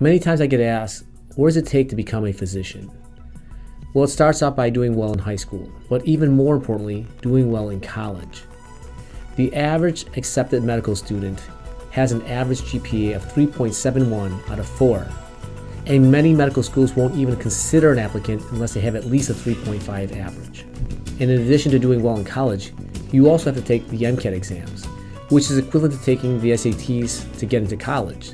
Many times I get asked, what does it take to become a physician? Well, it starts out by doing well in high school, but even more importantly, doing well in college. The average accepted medical student has an average GPA of 3.71 out of 4, and many medical schools won't even consider an applicant unless they have at least a 3.5 average. And in addition to doing well in college, you also have to take the MCAT exams, which is equivalent to taking the SATs to get into college.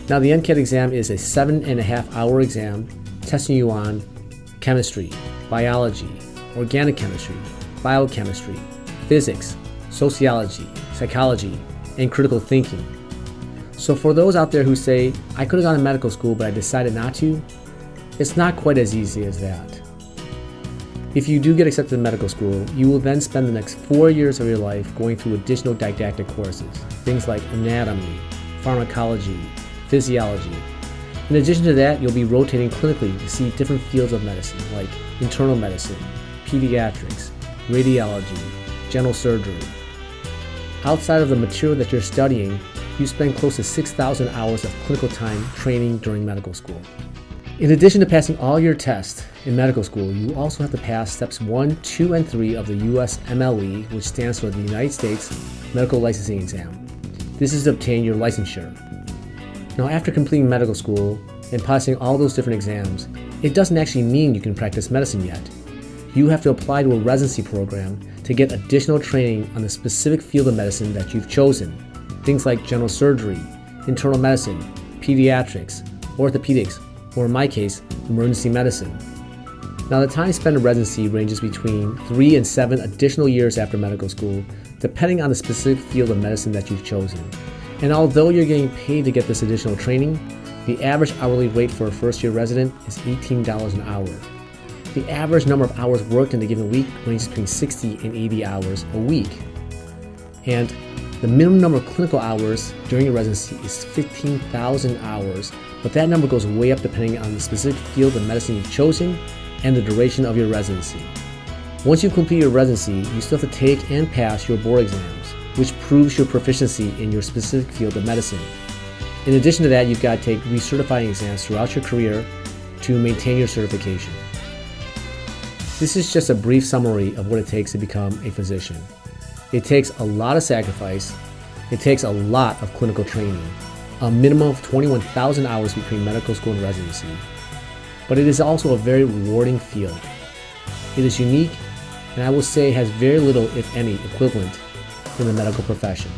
Now, the MCAT exam is a 7.5-hour exam testing you on chemistry, biology, organic chemistry, biochemistry, physics, sociology, psychology, and critical thinking. So for those out there who say, I could have gone to medical school but I decided not to, it's not quite as easy as that. If you do get accepted to medical school, you will then spend the next 4 years of your life going through additional didactic courses, things like anatomy, pharmacology, physiology. In addition to that, you'll be rotating clinically to see different fields of medicine like internal medicine, pediatrics, radiology, general surgery. Outside of the material that you're studying, you spend close to 6,000 hours of clinical time training during medical school. In addition to passing all your tests in medical school, you also have to pass steps 1, 2, and 3 of the USMLE, which stands for the United States Medical Licensing Exam. This is to obtain your licensure. Now, after completing medical school and passing all those different exams, it doesn't actually mean you can practice medicine yet. You have to apply to a residency program to get additional training on the specific field of medicine that you've chosen. Things like general surgery, internal medicine, pediatrics, orthopedics, or in my case, emergency medicine. Now, the time spent in residency ranges between 3 and 7 additional years after medical school, depending on the specific field of medicine that you've chosen. And although you're getting paid to get this additional training, the average hourly rate for a first-year resident is $18 an hour. The average number of hours worked in a given week ranges between 60 and 80 hours a week. And the minimum number of clinical hours during your residency is 15,000 hours, but that number goes way up depending on the specific field of medicine you've chosen and the duration of your residency. Once you complete your residency, you still have to take and pass your board exams, which proves your proficiency in your specific field of medicine. In addition to that, you've got to take recertifying exams throughout your career to maintain your certification. This is just a brief summary of what it takes to become a physician. It takes a lot of sacrifice, it takes a lot of clinical training, a minimum of 21,000 hours between medical school and residency, but it is also a very rewarding field. It is unique, and I will say has very little, if any, equivalent in the medical profession.